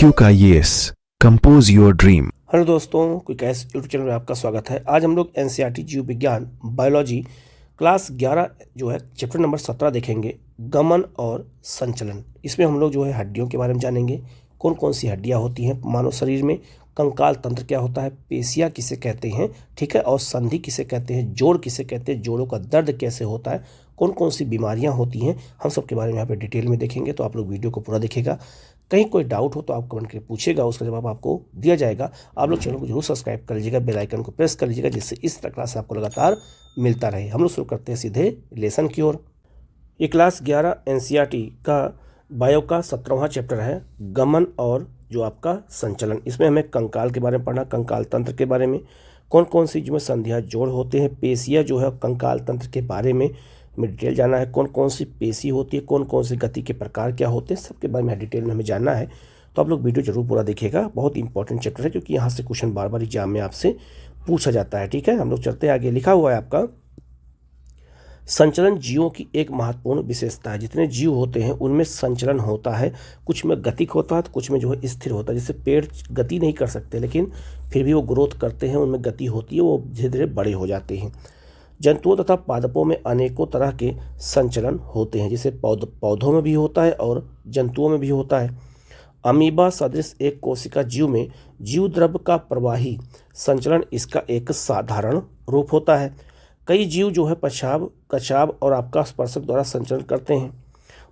QKIS compose your dream. Hello दोस्तों, क्विकैस YouTube channel में आपका स्वागत है। आज हम लोग एनसीईआरटी जीव विज्ञान बायोलॉजी क्लास 11 जो है चैप्टर नंबर 17 देखेंगे, गमन और संचलन। इसमें हम लोग जो है हड्डियों के बारे में जानेंगे, कौन कौन सी हड्डियां होती हैं मानव शरीर में, कंकाल तंत्र क्या होता है, पेशियां किसे कहते हैं, ठीक है, और संधि किसे कहते हैं, जोड़ किसे कहते हैं, जोड़ों का दर्द कैसे होता है, कौन कौन सी बीमारियां होती हैं, हम सब के बारे में यहाँ पे डिटेल में देखेंगे। तो आप लोग वीडियो को पूरा देखिएगा। कहीं कोई डाउट हो तो आप कमेंट करके पूछेगा, उसका जवाब आपको दिया जाएगा। आप लोग चैनल को जरूर सब्सक्राइब कर लीजिएगा, बेल आइकन को प्रेस कर लीजिएगा, जिससे इस तरह क्लास आपको लगातार मिलता रहे। हम लोग शुरू करते हैं सीधे लेसन की ओर। ये क्लास 11 एनसीईआरटी का बायो का 17वां चैप्टर है, गमन और जो आपका संचलन। इसमें हमें कंकाल के बारे में पढ़ना, कंकाल तंत्र के बारे में, कौन कौन सी जिसमें संधियाँ जोड़ होते हैं, पेशियाँ जो है कंकाल तंत्र के बारे में हमें डिटेल जानना है, कौन कौन सी पेशी होती है, कौन कौन सी गति के प्रकार क्या होते हैं, सबके बारे में डिटेल में हमें जानना है। तो आप लोग वीडियो जरूर पूरा देखिएगा, बहुत इंपॉर्टेंट चैप्टर है, क्योंकि यहाँ से क्वेश्चन बार बार एग्जाम में आपसे पूछा जाता है। ठीक है, हम लोग चलते हैं आगे। लिखा हुआ है आपका, संचलन जीवों की एक महत्वपूर्ण विशेषता है। जितने जीव होते हैं उनमें संचलन होता है, कुछ में गतिक होता है तो कुछ में जो है स्थिर होता है। जैसे पेड़ गति नहीं कर सकते, लेकिन फिर भी वो ग्रोथ करते हैं, उनमें गति होती है, वो धीरे धीरे बड़े हो जाते हैं। जंतुओं तथा पादपों में अनेकों तरह के संचलन होते हैं, जैसे पौधों में भी होता है और जंतुओं में भी होता है। अमीबा सदृश एक कोशिका जीव में जीव द्रव्य का प्रवाही संचलन इसका एक साधारण रूप होता है। कई जीव जो है पेशाब, कचाव और आपका स्पर्शक द्वारा संचलन करते हैं,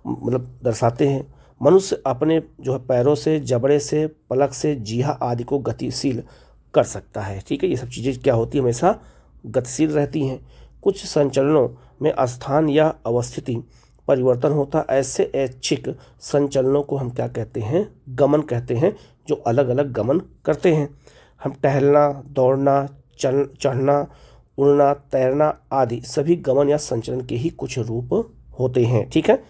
मतलब दर्शाते हैं। मनुष्य अपने जो है पैरों से, जबड़े से, पलक से, जीहा आदि को गतिशील कर सकता है। ठीक है, ये सब चीज़ें क्या होती है, हमेशा गतिशील रहती हैं। कुछ संचलनों में स्थान या अवस्थिति परिवर्तन होता है। ऐसे ऐच्छिक संचलनों को हम क्या कहते हैं, गमन कहते हैं, जो अलग अलग गमन करते हैं। हम टहलना, दौड़ना, चढ़ना, उड़ना, तैरना आदि सभी गमन या संचलन के ही कुछ रूप होते हैं। ठीक है,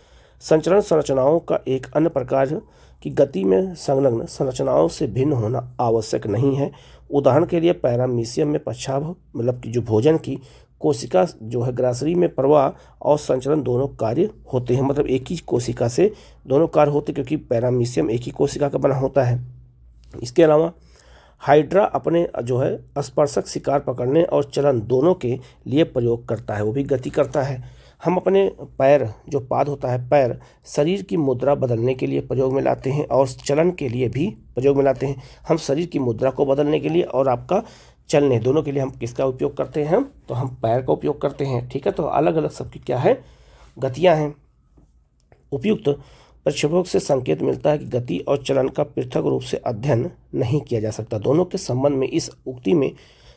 संचलन संरचनाओं का एक अन्य प्रकार की गति में संलग्न संरचनाओं से भिन्न होना आवश्यक नहीं है। उदाहरण के लिए पैरामीशियम में पेशाब, मतलब कि जो भोजन की कोशिका जो है ग्रासरी में प्रवाह और संचलन दोनों कार्य होते हैं, मतलब एक ही कोशिका से दोनों कार्य होते हैं, क्योंकि पैरामीशियम एक ही कोशिका का बना होता है। इसके अलावा हाइड्रा अपने जो है स्पर्शक शिकार पकड़ने और चलन दोनों के लिए प्रयोग करता है, वो भी गति करता है। हम अपने पैर, जो पाद होता है पैर, शरीर की मुद्रा बदलने के लिए प्रयोग में लाते हैं और चलन के लिए भी प्रयोग में लाते हैं। हम शरीर की मुद्रा को बदलने के लिए और आपका चलने, दोनों के लिए हम किसका उपयोग करते हैं, तो हम पैर का उपयोग करते हैं। ठीक है, तो अलग अलग सबकी क्या है, गतियाँ हैं। उपयुक्त प्रक्षेपक से संकेत मिलता है कि गति और चलन का पृथक रूप से अध्ययन नहीं किया जा सकता। दोनों के संबंध में इस उक्ति में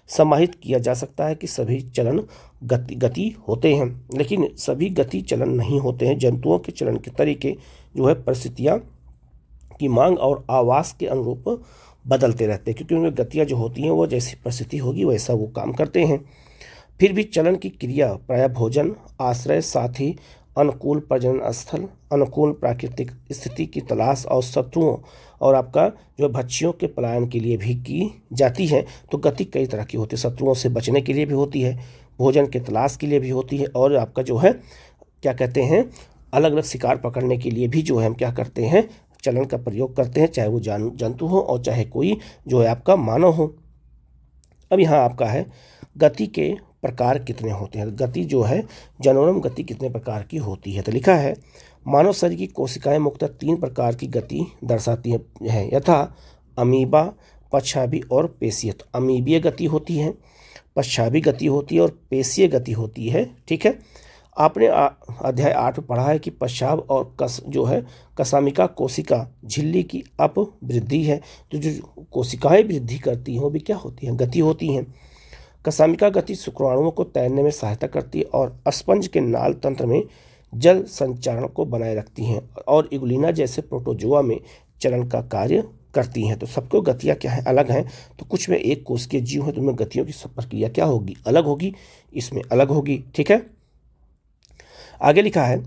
समाहित किया जा सकता है कि सभी चलन गति होते हैं, लेकिन सभी गति चलन नहीं होते हैं। जंतुओं के चलन के तरीके जो है परिस्थितियाँ की मांग और आवास के अनुरूप बदलते रहते हैं, क्योंकि उनमें गतियाँ जो होती हैं वो जैसी परिस्थिति होगी वैसा वो काम करते हैं। फिर भी चलन की क्रिया प्रायः भोजन, आश्रय, साथी, अनुकूल प्रजनन स्थल, अनुकूल प्राकृतिक स्थिति की तलाश और शत्रुओं और आपका जो भक्षियों के पलायन के लिए भी की जाती है। तो गति कई तरह की होती है, शत्रुओं से बचने के लिए भी होती है, भोजन के तलाश के लिए भी होती है, और आपका जो है क्या कहते हैं, अलग अलग शिकार पकड़ने के लिए भी जो है हम क्या करते हैं, चलन का प्रयोग करते हैं, चाहे वो जंतु हो और चाहे कोई जो है आपका मानव हो। अब यहाँ आपका है, गति के प्रकार कितने होते हैं। गति जो है, जनोरम गति कितने प्रकार की होती है। तो लिखा है, मानव शरीर की कोशिकाएं मुख्यतः 3 प्रकार की गति दर्शाती हैं, यथा अमीबा, पच्छाभी और पेशीय। तो अमीबीय गति होती है, पच्छाभी गति होती है और पेशीय गति होती है। ठीक है, आपने अध्याय 8 में पढ़ा है कि पेशाब और जो है कसामिका कोशिका झिल्ली की अपवृद्धि है। तो जो कोशिकाएं वृद्धि करती हैं वो भी क्या होती हैं, गति होती हैं। कसामिका गति शुक्राणुओं को तैरने में सहायता करती है और स्पंज के नाल तंत्र में जल संचारण को बनाए रखती हैं, और इगुलिना जैसे प्रोटोजोआ में चलन का कार्य करती हैं। तो सबको गतियाँ क्या हैं, अलग हैं। तो कुछ में एक कोशिकीय जीव है तो उनमें गतियों की सब प्रक्रिया क्या होगी, अलग होगी, इसमें अलग होगी। ठीक है, आगे लिखा है,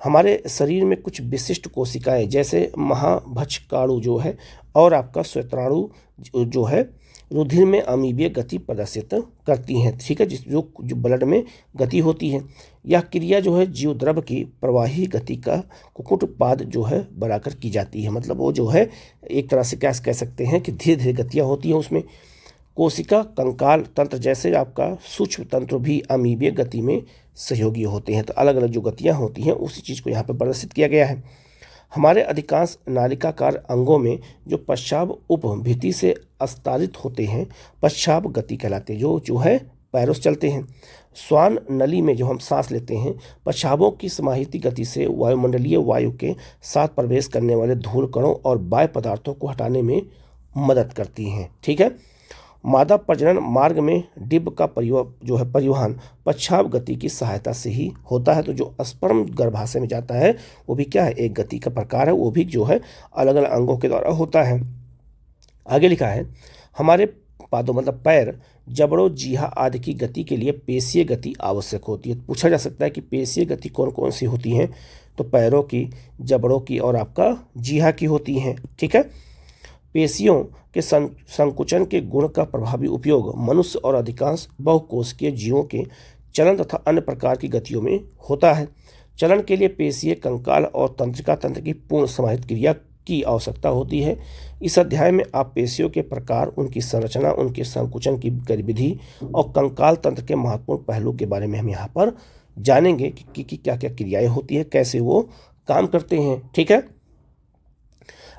हमारे शरीर में कुछ विशिष्ट कोशिकाएं जैसे महाभक्षकाणु जो है और आपका श्वेताणु जो है रुधिर में अमीबीय गति प्रदर्शित करती हैं, ठीक है, जो ब्लड में गति होती है। यह क्रिया जो है जीव द्रव की प्रवाही गति का कुकुटपाद जो है बढ़ाकर की जाती है। मतलब वो जो है एक तरह से क्या कह सकते हैं कि धीरे धीरे गतियाँ होती हैं उसमें। कोशिका कंकाल तंत्र जैसे आपका सूक्ष्म तंत्र भी अमीबीय गति में सहयोगी होते हैं। तो अलग अलग जो गतियाँ होती हैं उसी चीज़ को यहाँ पर प्रदर्शित किया गया है। हमारे अधिकांश नालिकाकार अंगों में जो पश्चाव उपभिति से अस्तारित होते हैं पश्चाव गति कहलाते हैं, जो है पैरों से चलते हैं। श्वान नली में जो हम सांस लेते हैं पश्चावों की समाहित गति से वायुमंडलीय वायु के साथ प्रवेश करने वाले धूल कणों और बाह्य पदार्थों को हटाने में मदद करती हैं, ठीक है। मादा प्रजनन मार्ग में डिंब का परिवहन पश्चाव गति की सहायता से ही होता है। तो जो स्पर्म गर्भाशय में जाता है वो भी क्या है, एक गति का प्रकार है, वो भी जो है अलग अलग अंगों के द्वारा होता है। आगे लिखा है हमारे पादों मतलब पैर, जबड़ों, जीहा आदि की गति के लिए पेशीय गति आवश्यक होती है। पूछा जा सकता है कि पेशीय गति कौन कौन सी होती हैं, तो पैरों की, जबड़ों की और आपका जीहा की होती हैं, ठीक है। पेशियों के संकुचन के गुण का प्रभावी उपयोग मनुष्य और अधिकांश बहुकोशिकीय जीवों के चलन तथा अन्य प्रकार की गतियों में होता है। चलन के लिए पेशीय कंकाल और तंत्रिका तंत्र की पूर्ण समाहित क्रिया की आवश्यकता होती है। इस अध्याय में आप पेशियों के प्रकार, उनकी संरचना, उनके संकुचन की गतिविधि और कंकाल तंत्र के महत्वपूर्ण पहलू के बारे में हम यहाँ पर जानेंगे कि क्या क्या क्रियाएं होती है, कैसे वो काम करते हैं, ठीक है।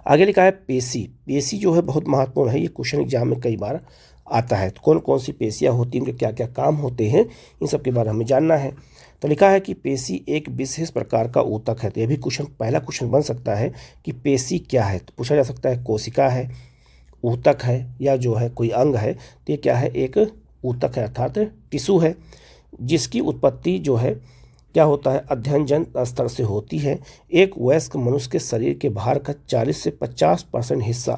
आगे लिखा है पेशी। पेशी जो है बहुत महत्वपूर्ण है, ये क्वेश्चन एग्जाम में कई बार आता है। तो कौन कौन सी पेशियाँ होती हैं, उनके क्या क्या काम होते हैं, इन सब के बारे में हमें जानना है। तो लिखा है कि पेशी एक विशेष प्रकार का ऊतक है। तो ये भी पहला क्वेश्चन बन सकता है कि पेशी क्या है। तो पूछा जा सकता है कोशिका है, ऊतक है, या जो है कोई अंग है। तो ये क्या है, एक ऊतक है अर्थात टिश्यू है, जिसकी उत्पत्ति जो है क्या होता है, अध्ययनजन स्तर से होती है। एक वयस्क मनुष्य के शरीर के भार का 40 से 50% हिस्सा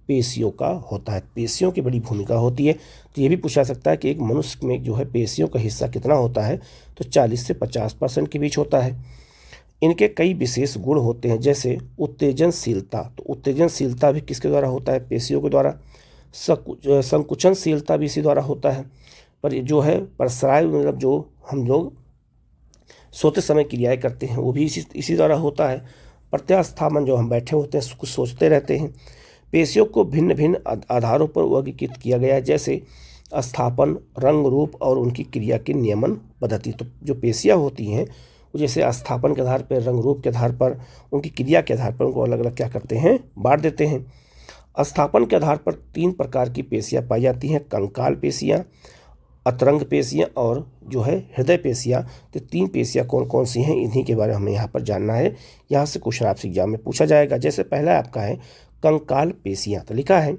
पेशियों का होता है। पेशियों की बड़ी भूमिका होती है। तो ये भी पूछा सकता है कि एक मनुष्य में जो है पेशियों का हिस्सा कितना होता है, तो 40 से 50% के बीच होता है। इनके कई विशेष गुण होते हैं, जैसे उत्तेजनशीलता। तो उत्तेजनशीलता भी किसके द्वारा होता है, पेशियों के द्वारा। संकुचनशीलता भी इसी द्वारा होता है। पर जो है प्रस्राव मतलब जो हम लोग सोते समय क्रियाएं करते हैं वो भी इसी द्वारा होता है। प्रत्यास्थापन, जो हम बैठे होते हैं कुछ सोचते रहते हैं। पेशियों को भिन्न भिन्न आधारों पर वर्गीकृत किया गया है, जैसे स्थापन, रंग, रूप और उनकी क्रिया की नियमन पद्धति। तो जो पेशियाँ होती हैं वो जैसे स्थापन के आधार पर, रंग रूप के आधार पर, उनकी क्रिया के आधार पर उनको अलग अलग क्या करते हैं, बांट देते हैं। स्थापन के आधार पर 3 प्रकार की पेशियाँ पाई जाती हैं, कंकाल पेशियाँ, अतरंग पेशियाँ और जो है हृदय पेशियाँ। तो 3 पेशियाँ कौन कौन सी हैं, इन्हीं के बारे में हमें यहाँ पर जानना है। यहाँ से क्वेश्चन आपसे एग्जाम में पूछा जाएगा। जैसे पहला आपका है कंकाल पेशियाँ। तो लिखा है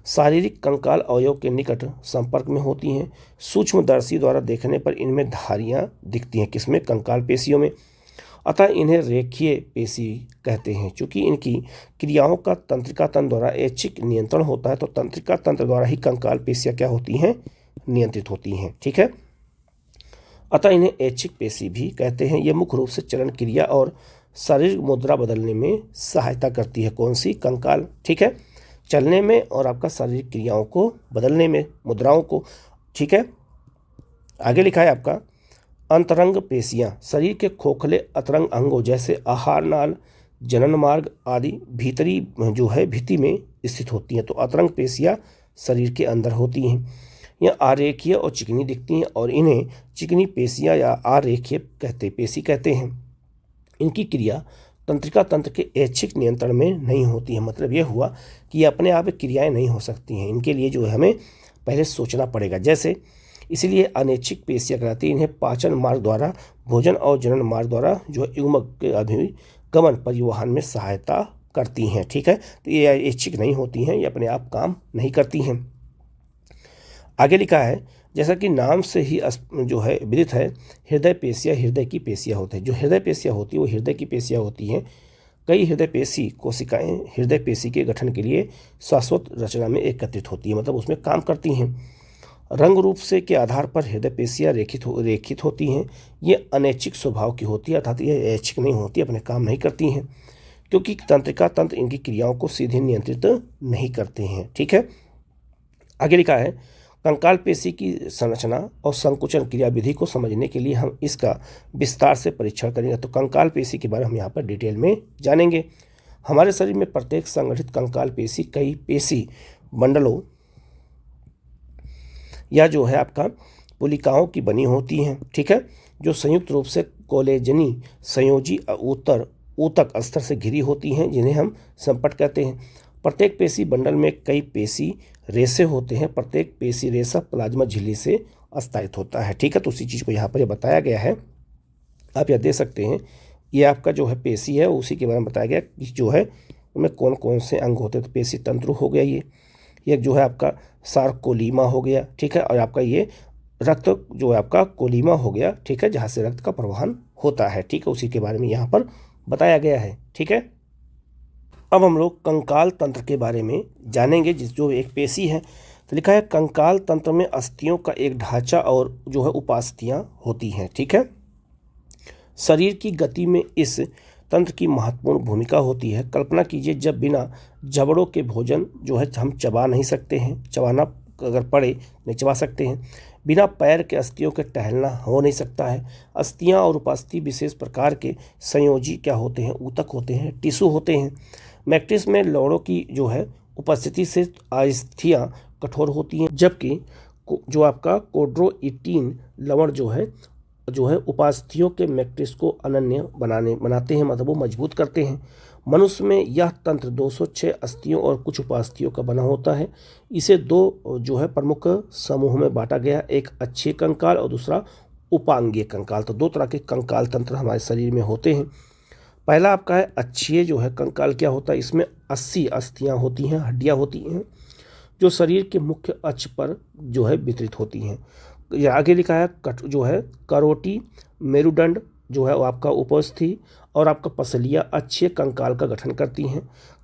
शारीरिक कंकाल अवयव के निकट संपर्क में होती हैं। सूक्ष्मदर्शी द्वारा देखने पर इनमें धारियाँ दिखती हैं, किसमें, कंकाल पेशियों में। अतः इन्हें रेखीय पेशी कहते हैं। चूँकि इनकी क्रियाओं का तंत्रिका तंत्र द्वारा ऐच्छिक नियंत्रण होता है, तो तंत्रिका तंत्र द्वारा ही कंकाल पेशियाँ क्या होती हैं, नियंत्रित होती हैं, ठीक है। अतः इन्हें ऐच्छिक पेशी भी कहते हैं। ये मुख्य रूप से चलन क्रिया और शारीरिक मुद्रा बदलने में सहायता करती है। कौन सी, कंकाल, ठीक है, चलने में और आपका शारीरिक क्रियाओं को बदलने में, मुद्राओं को, ठीक है। आगे लिखा है आपका अंतरंग पेशियाँ। शरीर के खोखले अतरंग अंगों जैसे आहार नाल, जनन मार्ग आदि भीतरी जो है भित्ति में स्थित होती हैं। तो अतरंग पेशियाँ शरीर के अंदर होती हैं। यह आरेखीय और चिकनी दिखती हैं और इन्हें चिकनी पेशियाँ या आरेखीय पेशी कहते हैं। इनकी क्रिया तंत्रिका तंत्र के ऐच्छिक नियंत्रण में नहीं होती है। मतलब यह हुआ कि ये अपने आप क्रियाएं नहीं हो सकती हैं, इनके लिए जो है हमें पहले सोचना पड़ेगा। जैसे इसलिए अनैच्छिक पेशियाँ कहलाती हैं। इन्हें पाचन मार्ग द्वारा, भोजन और जनन मार्ग द्वारा जो है युग्मक के अभिगमन परिवहन में सहायता करती हैं, ठीक है। तो ये ऐच्छिक नहीं होती हैं, ये अपने आप काम नहीं करती हैं। आगे लिखा है जैसा कि नाम से ही जो है विदित है, हृदय पेशियाँ हृदय की पेशियाँ होते हैं। जो हृदय पेशियाँ होती है वो हृदय की पेशियाँ होती हैं। कई हृदय पेशी कोशिकाएं हृदय पेशी के गठन के लिए शाश्वत रचना में एकत्रित होती है, मतलब उसमें काम करती हैं। रंग रूप से के आधार पर हृदय पेशियाँ रेखित होती हैं। ये अनैच्छिक स्वभाव की होती है, अर्थात ये ऐच्छिक नहीं होती, अपने काम नहीं करती हैं, क्योंकि तंत्रिका तंत्र इनकी क्रियाओं को सीधे नियंत्रित नहीं करते हैं, ठीक है। आगे लिखा है कंकाल पेशी की संरचना और संकुचन क्रिया विधि को समझने के लिए हम इसका विस्तार से परीक्षण करेंगे। तो कंकाल पेशी के बारे में हम यहाँ पर डिटेल में जानेंगे। हमारे शरीर में प्रत्येक संगठित कंकाल पेशी कई पेशी मंडलों या जो है आपका पुलिकाओं की बनी होती हैं, ठीक है, जो संयुक्त रूप से कोलेजनी संयोजी ऊतक स्तर से घिरी होती हैं, जिन्हें हम संपट कहते हैं। प्रत्येक पेशी बंडल में कई पेशी रेशे होते हैं। प्रत्येक पेशी रेशा प्लाज्मा झिल्ली से आस्तायित होता है, ठीक है। तो उसी चीज़ को यहाँ पर बताया गया है। आप यह देख सकते हैं, ये आपका जो है पेशी है, उसी के बारे में बताया गया कि जो है उनमें कौन कौन से अंग होते हैं। तो पेशी तंतु हो गया, ये जो है आपका सार्कोलीमा हो गया, ठीक है, और आपका ये रक्त जो है आपका कोलीमा हो गया, ठीक है, जहाँ से रक्त का प्रवाहन होता है, ठीक है, उसी के बारे में यहाँ पर बताया गया है, ठीक है। अब हम लोग कंकाल तंत्र के बारे में जानेंगे, जो एक पेशी है। तो लिखा है कंकाल तंत्र में अस्थियों का एक ढांचा और जो है उपास्थियाँ होती हैं, ठीक है। शरीर की गति में इस तंत्र की महत्वपूर्ण भूमिका होती है। कल्पना कीजिए जब बिना जबड़ों के भोजन जो है हम चबा नहीं सकते हैं, चबाना अगर पड़े नहीं चबा सकते हैं। बिना पैर के अस्थियों के टहलना हो नहीं सकता है। अस्थियां और उपास्थि विशेष प्रकार के संयोजी क्या होते हैं, ऊतक होते हैं, टिश्यू होते हैं। मैट्रिक्स में लवणों की जो है उपस्थिति से अस्थियां कठोर होती हैं, जबकि जो आपका कोड्रोइटिन लवण जो है उपास्थियों के मैट्रिक्स को अनन्य बनाते हैं, मतलब वो मजबूत करते हैं। मनुष्य में यह तंत्र 206 अस्थियों और कुछ उपास्थियों का बना होता है। इसे दो जो है प्रमुख समूह में बांटा गया, एक अक्षीय कंकाल और दूसरा उपांगीय कंकाल। तो दो तरह के कंकाल तंत्र हमारे शरीर में होते हैं। पहला आपका है अक्षीय जो है कंकाल। क्या होता है, इसमें 80 अस्थियां होती हैं, हड्डियां होती हैं, जो शरीर के मुख्य अक्ष पर जो है वितरित होती हैं। यह आगे लिखा है जो है करोटी, मेरुदंड जो है वो आपका उपस्थि और आपका पसलिया अक्षीय कंकाल का गठन करती हैं।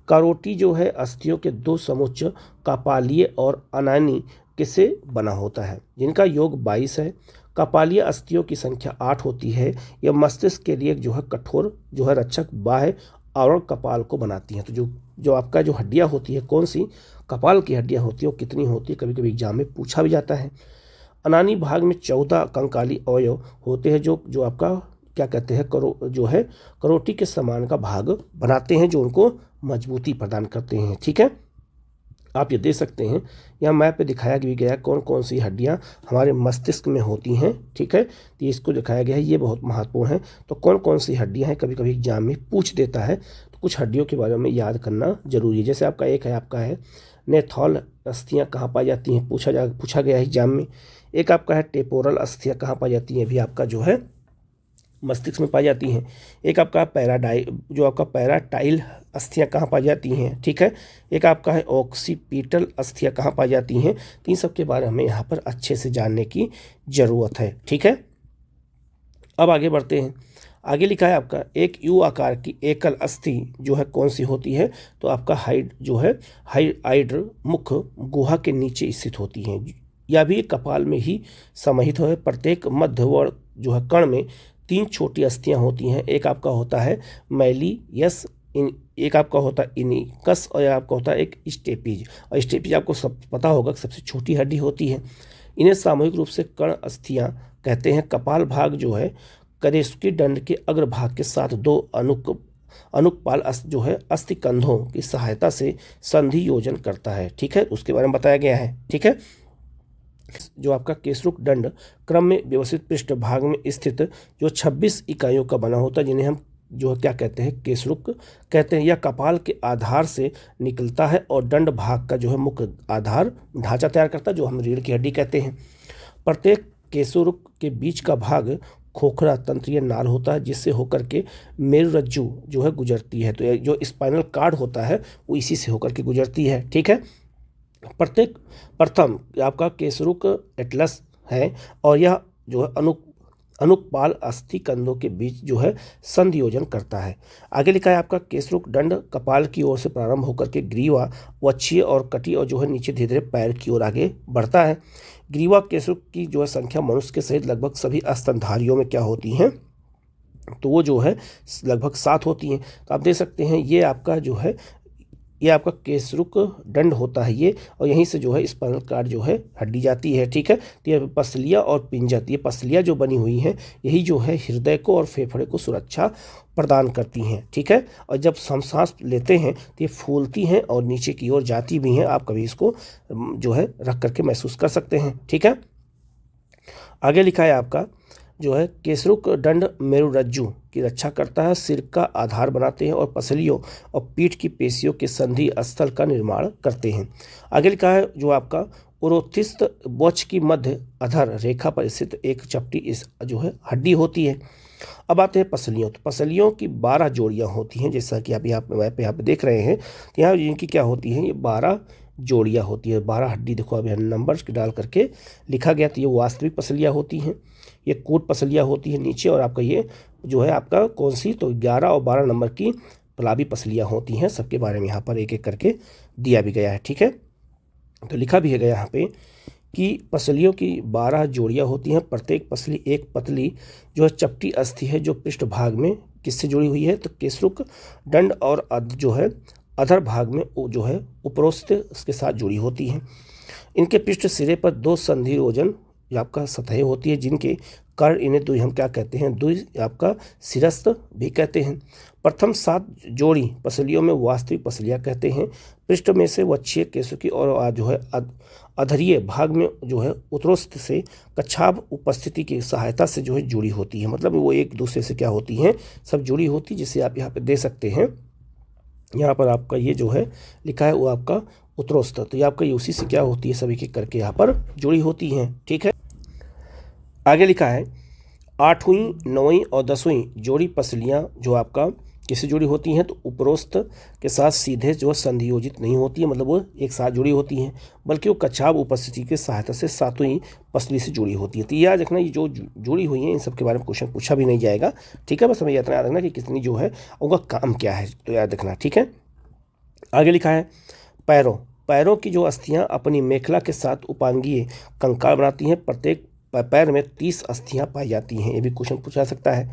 करोटी जो है अस्थियों के दो समुच्चय कपालीय और अनानी के से बना होता है, जिनका योग 22 है। कपालीय अस्थियों की संख्या 8 होती है। यह मस्तिष्क के लिए जो है कठोर जो है रक्षक बाह्य आवरण कपाल को बनाती हैं। तो जो आपका जो हड्डियाँ होती है, कौन सी कपाल की हड्डियाँ होती है, वो कितनी होती है, कभी कभी एग्जाम में पूछा भी जाता है। अनानी भाग में 14 कंकाली अवयव होते हैं, जो आपका क्या कहते हैं जो है करोटी के समान का भाग बनाते हैं, जो उनको मजबूती प्रदान करते हैं, ठीक है। आप ये देख सकते हैं, यहाँ मैप पे दिखाया भी गया कौन कौन सी हड्डियाँ हमारे मस्तिष्क में होती हैं, ठीक है। तो इसको दिखाया गया है, ये बहुत महत्वपूर्ण है। तो कौन कौन सी हड्डियाँ हैं, कभी कभी एग्जाम में पूछ देता है, तो कुछ हड्डियों के बारे में याद करना जरूरी है। जैसे आपका आपका है नेथॉल अस्थियाँ कहाँ पाई जाती हैं, पूछा गया है एग्जाम में। एक आपका है टेपोरल अस्थियाँ कहाँ पाई जाती हैं, भी आपका जो है मस्तिष्क में पाई जाती हैं। एक आपका पैराटाइल अस्थियाँ कहाँ पाई जाती हैं, ठीक है। एक आपका है ऑक्सीपिटल अस्थियाँ कहाँ पाई जाती हैं। तो इन सब के बारे में हमें यहाँ पर अच्छे से जानने की ज़रूरत है, ठीक है। अब आगे बढ़ते हैं। आगे लिखा है आपका एक यू आकार की एकल अस्थि जो है कौन सी होती है, तो आपका हाइड्र मुख गुहा के नीचे स्थित होती है। यह भी कपाल में ही समाहित है। प्रत्येक मध्यवर्ग जो है कण में 3 छोटी अस्थियां होती हैं। एक आपका होता है मैलियस, एक आपका होता है इनिकस और आपका होता है एक स्टेपीज। और स्टेपीज आपको सब पता होगा सबसे छोटी हड्डी होती है। इन्हें सामूहिक रूप से कण अस्थियां कहते हैं। कपाल भाग जो है करेस्की दंड के अग्रभाग के साथ 2 अनुकपाल जो है अस्थि कंधों की सहायता से संधि योजन करता है, ठीक है। उसके बारे में बताया गया है, ठीक है। जो आपका केसरुक दंड क्रम में व्यवस्थित पृष्ठ भाग में स्थित जो 26 इकाइयों का बना होता है, जिन्हें हम जो है क्या कहते हैं, केसरुक कहते हैं। यह कपाल के आधार से निकलता है और दंड भाग का जो है मुख्य आधार ढांचा तैयार करता है, जो हम रीढ़ की हड्डी कहते हैं। प्रत्येक केसरुक के बीच का भाग खोखरा तंत्रीय नाल होता है, जिससे होकर के मेरुरज्जु जो है गुजरती है। तो जो स्पाइनल कार्ड होता है वो इसी से होकर के गुजरती है, ठीक है। प्रथम आपका केसरुक एटलस है और यह जो है अनुकपाल अस्थि कंधों के बीच जो है संधि योजन करता है। आगे लिखा है आपका केसरुक दंड कपाल की ओर से प्रारंभ होकर के ग्रीवा, वक्षीय और कटी और जो है नीचे धीरे धीरे पैर की ओर आगे बढ़ता है। ग्रीवा केसरुक की जो है संख्या मनुष्य के सहित लगभग सभी स्तनधारियों में क्या होती हैं, तो वो जो है लगभग 7 होती हैं। तो आप देख सकते हैं ये आपका जो है ये आपका केसरुक दंड होता है ये, और यहीं से जो है स्पाइनल कार्ड जो है हड्डी जाती है, ठीक है। तो ये पसलियाँ और पिंजर, ये पसलियाँ जो बनी हुई हैं यही जो है हृदय को और फेफड़े को सुरक्षा प्रदान करती हैं, ठीक है। और जब हम सांस लेते हैं तो ये फूलती हैं और नीचे की ओर जाती भी हैं। आप कभी इसको जो है रख करके महसूस कर सकते हैं, ठीक है। आगे लिखा है आपका जो है केसरुक दंड मेरुरज्जु की रक्षा करता है, सिर का आधार बनाते हैं और पसलियों और पीठ की पेशियों के संधि स्थल का निर्माण करते हैं। आगे लिखा है जो आपका उरोथिस्त वक्ष की मध्य अधर रेखा पर स्थित एक चपटी इस जो है हड्डी होती है। अब आते हैं पसलियों। तो पसलियों की 12 जोड़ियां होती हैं, जैसा कि आप यहाँ पे देख रहे हैं। तो यहाँ इनकी क्या होती हैं, ये 12 जोड़ियां होती है, 12 हड्डी। देखो अभी नंबर्स डाल करके लिखा गया। तो ये वास्तविक पसलियां होती हैं, ये कूट पसलियां होती हैं नीचे, और आपका ये जो है आपका कौन सी, तो 11 और 12 नंबर की पलाबी पसलियां होती हैं। सबके बारे में यहाँ पर एक एक करके दिया भी गया है, ठीक है। तो लिखा भी है गया यहाँ पे कि पसलियों की 12 जोड़ियां होती हैं। प्रत्येक पसली एक पतली जो है चपटी अस्थि है, जो पृष्ठभाग में किससे जुड़ी हुई है, तो केसरुक दंड और जो है अधर भाग में जो है उपरोक्त के साथ जुड़ी होती हैं। इनके पृष्ठ सिरे पर 2 संधिरोजन आपका सतहें होती है, जिनके कारण इन्हें द्वि हम क्या कहते हैं, द्वि आपका सिरस्थ भी कहते हैं। प्रथम 7 जोड़ी पसलियों में वास्तविक पसलियाँ कहते हैं। पृष्ठ में से वक्षीय केसुकी और जो है अधरीय भाग में जो है उत्तरोस्त से कच्छाभ उपस्थिति की सहायता से जो है जुड़ी होती है। मतलब वो एक दूसरे से क्या होती हैं, सब जुड़ी होती, जिसे आप यहाँ पे दे सकते हैं। यहाँ पर आपका ये जो है लिखा है वो आपका उत्तरोस्त, तो ये आपका ये उसी से क्या होती है, सभी के करके यहाँ पर जुड़ी होती हैं, ठीक है। आगे लिखा है 8वीं 9वीं और 10वीं जोड़ी पसलियाँ जो आपका किससे जुड़ी होती हैं, तो उपरोक्त के साथ सीधे जो संधियोजित नहीं होती है, मतलब वो एक साथ जुड़ी होती हैं, बल्कि वो कच्छाभ उपस्थिति की सहायता से 7वीं पसली से जुड़ी होती है। तो याद रखना, ये जो जुड़ी हुई हैं इन सब के बारे में क्वेश्चन पूछा भी नहीं जाएगा, ठीक है। बस हमें इतना याद रखना कि कितनी जो है उनका काम क्या है, तो याद रखना, ठीक है। आगे लिखा है पैरों की जो अस्थियां अपनी मेखला के साथ उपांगीय कंकाल बनाती हैं। प्रत्येक पैर में 30 अस्थियां पाई जाती हैं, ये भी क्वेश्चन पूछा सकता है।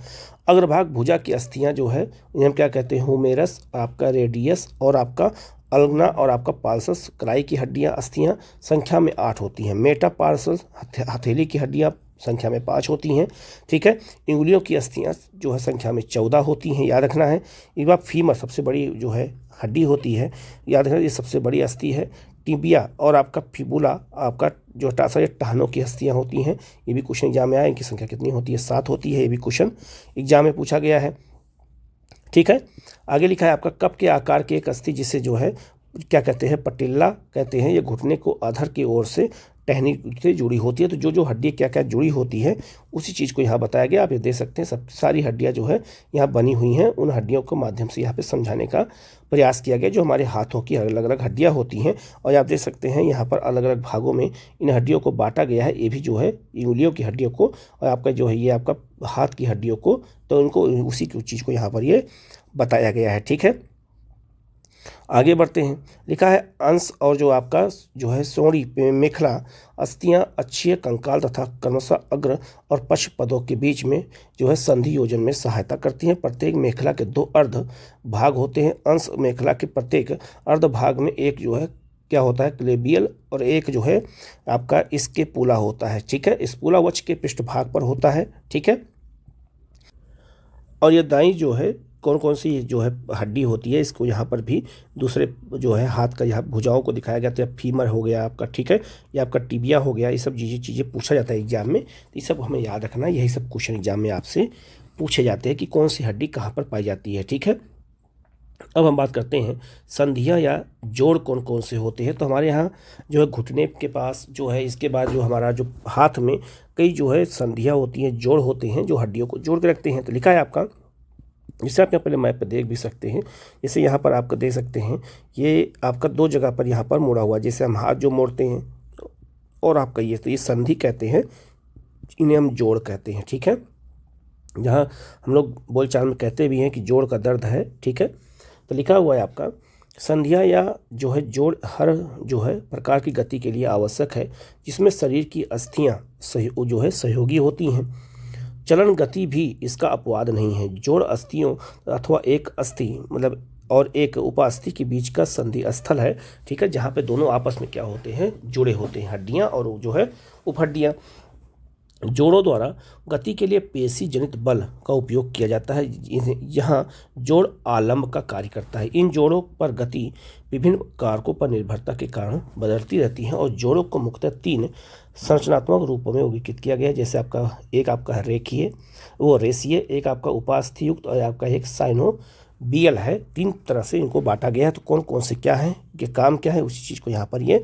अग्रभाग भुजा की अस्थियां जो है इन्हें हम क्या कहते हैं, हुमेरस, आपका रेडियस और आपका अल्गना और आपका पार्सस कलाई की हड्डियां अस्थियां संख्या में 8 होती हैं। मेटापार्सस हथेली की हड्डियां संख्या में 5 होती हैं, ठीक है। इंगुलियों की अस्थियां जो है संख्या में 14 होती हैं, याद रखना है। एक बार फीमर सबसे बड़ी जो है हड्डी होती है, याद रखना ये सबसे बड़ी अस्थि है। टिबिया और आपका फिबुला आपका जो टासा या टहनों की अस्थियां होती हैं, ये भी क्वेश्चन एग्जाम में आया। इनकी संख्या कितनी होती है, 7 होती है, ये भी क्वेश्चन एग्जाम में पूछा गया है, ठीक है। आगे लिखा है आपका कप के आकार की एक अस्थि, जिसे जो है क्या कहते हैं, पटिल्ला कहते हैं। ये घुटने को अधर की ओर से टहनी से जुड़ी होती है। तो जो जो हड्डी क्या क्या जुड़ी होती है उसी चीज़ को यहाँ बताया गया, आप ये दे सकते हैं। सब सारी हड्डियाँ जो है यहाँ बनी हुई हैं, उन हड्डियों के माध्यम से यहाँ पे समझाने का प्रयास किया गया, जो हमारे हाथों की अलग अलग हड्डियाँ होती हैं। और आप देख सकते हैं यहाँ पर अलग अलग भागों में इन हड्डियों को बांटा गया है, ये भी जो है इंगलियों की हड्डियों को और आपका जो है ये आपका हाथ की हड्डियों को, तो उनको उसी की चीज़ को यहाँ पर ये बताया गया है, ठीक है। आगे बढ़ते हैं। लिखा है अंश और जो आपका जो है सोड़ी मेखला अस्थियां अक्षीय कंकाल तथा क्रमशः अग्र और पश्च पदों के बीच में जो है संधि योजन में सहायता करती हैं। प्रत्येक मेखला के 2 अर्ध भाग होते हैं। अंश मेखला के प्रत्येक अर्ध भाग में एक जो है क्या होता है, क्लेबियल, और एक जो है आपका इसके पूला होता है, ठीक है। इस पूला वक्ष के पृष्ठभाग पर होता है, ठीक है। और ये दाई जो है कौन कौन सी जो है हड्डी होती है, इसको यहाँ पर भी दूसरे जो है हाथ का यहाँ भुजाओं को दिखाया गया। तो फीमर हो गया आपका, ठीक है, ये आपका टिबिया हो गया। ये सब चीज़ें पूछा जाता है एग्जाम में, तो ये सब हमें याद रखना। यही सब क्वेश्चन एग्जाम में आपसे पूछे जाते हैं कि कौन सी हड्डी कहाँ पर पाई जाती है, ठीक है। अब हम बात करते हैं संधियाँ या जोड़ कौन कौन से होते हैं। तो हमारे यहाँ जो है घुटने के पास जो है, इसके बाद जो हमारा जो हाथ में कई जो है संधियाँ होती हैं, जोड़ होते हैं, जो हड्डियों को जोड़ के रखते हैं। तो लिखा है आपका, जिसे आप यहाँ पहले मैप पर देख भी सकते हैं। जैसे यहाँ पर आपका देख सकते हैं, ये आपका 2 जगह पर यहाँ पर मुड़ा हुआ, जैसे हम हाथ जो मोड़ते हैं और आपका ये, तो ये संधि कहते हैं, इन्हें हम जोड़ कहते हैं, ठीक है। जहाँ हम लोग बोलचाल में कहते भी हैं कि जोड़ का दर्द है, ठीक है। तो लिखा हुआ है आपका संधियाँ या जो है जोड़ हर जो है प्रकार की गति के लिए आवश्यक है, जिसमें शरीर की अस्थियाँ जो है सहयोगी होती हैं। चलन गति भी इसका अपवाद नहीं है। जोड़ अस्थियों अथवा एक अस्थि मतलब और एक उपास्थि के बीच का संधि स्थल है, ठीक है, जहाँ पे दोनों आपस में क्या होते हैं, जुड़े होते हैं, हड्डियाँ और जो है उपहड्डियाँ। जोड़ों द्वारा गति के लिए पेशी जनित बल का उपयोग किया जाता है। यहाँ जोड़ आलंब का कार्य करता है। इन जोड़ों पर गति विभिन्न कारकों पर निर्भरता के कारण बदलती रहती है और जोड़ों को मुख्यतः 3 संरचनात्मक रूपों में वर्गीकृत किया गया है। जैसे एक आपका रेखीय, वो रेसीय, एक आपका उपास्थि युक्त और आपका एक साइनोबियल है। 3 तरह से इनको बांटा गया है। तो कौन कौन से क्या है, कि काम क्या है, उसी चीज़ को यहाँ पर ये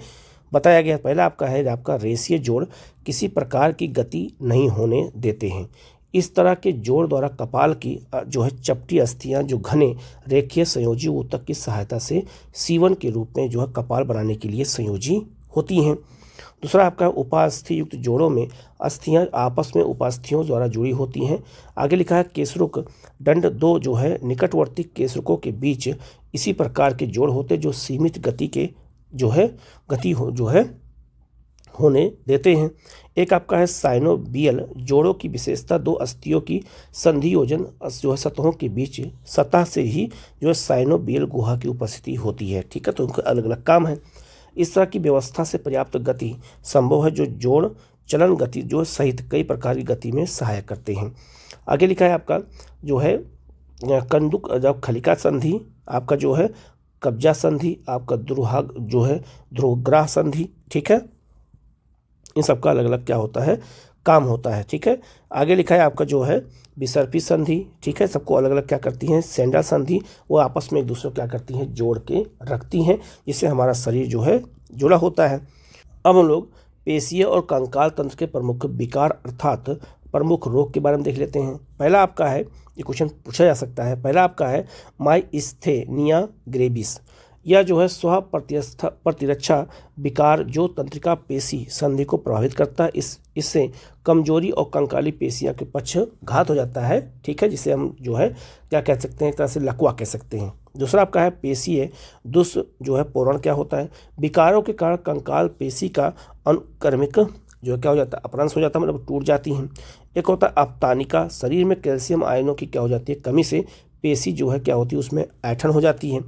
बताया गया। पहला आपका है आपका रेसीय जोड़, किसी प्रकार की गति नहीं होने देते हैं। इस तरह के जोड़ द्वारा कपाल की जो है चपटी अस्थियां जो घने रेखीय संयोजी ऊतक की सहायता से सीवन के रूप में जो है कपाल बनाने के लिए संयोजी होती हैं। दूसरा आपका उपास्थि युक्त जोड़ों में अस्थियां आपस में उपास्थियों द्वारा जुड़ी होती हैं। आगे लिखा है केसरुक दंड 2 जो है निकटवर्ती केसरुकों के बीच इसी प्रकार के जोड़ होते जो सीमित गति के जो है होने देते हैं। एक आपका है साइनोबियल जोड़ों की विशेषता 2 अस्थियों की संधि योजन जो है सतहों के बीच सतह से ही जो है साइनोबियल गुहा की उपस्थिति होती है, ठीक है। तो उनका अलग अलग काम है। इस तरह की व्यवस्था से पर्याप्त गति संभव है जो जोड़ चलन गति जो सहित कई प्रकार की गति में सहायक करते हैं। आगे लिखा है आपका जो है कंदुक जब खलिका संधि, आपका जो है कब्जा संधि, आपका द्रुहाग जो है ध्रुवग्राह संधि, ठीक है। इन सबका अलग अलग क्या होता है, काम होता है, ठीक है। आगे लिखा है आपका जो है विसर्पी संधि, ठीक है। सबको अलग अलग क्या करती हैं, सेंडा संधि, वो आपस में एक दूसरे को क्या करती हैं, जोड़ के रखती हैं, जिससे हमारा शरीर जो है जुड़ा होता है। अब हम लोग पेशीय और कंकाल तंत्र के प्रमुख विकार अर्थात प्रमुख रोग के बारे में देख लेते हैं। पहला आपका है, ये क्वेश्चन पूछा जा सकता है, पहला आपका है माइस्थेनिया ग्रेविस। यह जो है स्व प्रतिरक्षा विकार जो तंत्रिका पेशी संधि को प्रभावित करता है। इससे कमजोरी और कंकाली पेशियां के पक्षघात हो जाता है, ठीक है, जिसे हम जो है क्या कह सकते हैं, एक तरह से लकवा कह सकते हैं। दूसरा आपका है पेशीय दुष् जो है पोरण क्या होता है, विकारों के कारण कंकाल पेशी का अनुक्रमिक जो क्या हो जाता है, अपभ्रंश हो जाता है, मतलब टूट जाती हैं। एक होता है अपतानिका, शरीर में कैल्शियम आयनों की क्या हो जाती है, कमी से पेशी जो है क्या होती है, उसमें ऐंठन हो जाती है।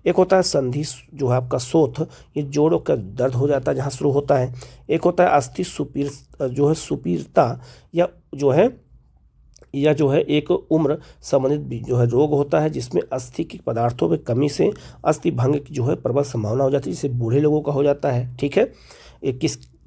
एक होता है संधि जो है आपका शोथ, ये जोड़ों का दर्द हो जाता है जहाँ शुरू होता है। एक होता है अस्थि सुपीरता या जो है एक उम्र संबंधित जो है रोग होता है जिसमें अस्थि के पदार्थों में कमी से अस्थि भंग की जो है प्रबल संभावना हो जाती है, जिसे बूढ़े लोगों का हो जाता है, ठीक है। ये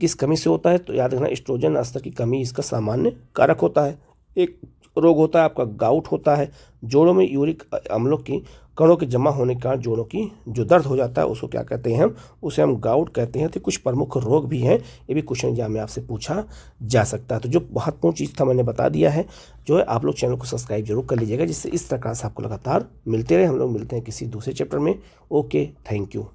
किस कमी से होता है, तो याद रखना एस्ट्रोजन स्तर की कमी इसका सामान्य कारक होता है। एक रोग होता है आपका गाउट होता है, जोड़ों में यूरिक अम्लों की कणों के जमा होने का जोड़ों की जो दर्द हो जाता है उसको क्या कहते हैं, उसे हम गाउट कहते हैं। तो कुछ प्रमुख रोग भी हैं, ये भी क्वेश्चन एग्जाम में आपसे पूछा जा सकता है। तो जो महत्वपूर्ण चीज़ था मैंने बता दिया है, जो है आप लोग चैनल को सब्सक्राइब जरूर कर लीजिएगा, जिससे इस प्रकार से आपको लगातार मिलते रहे। हम लोग मिलते हैं किसी दूसरे चैप्टर में। Okay, thank you.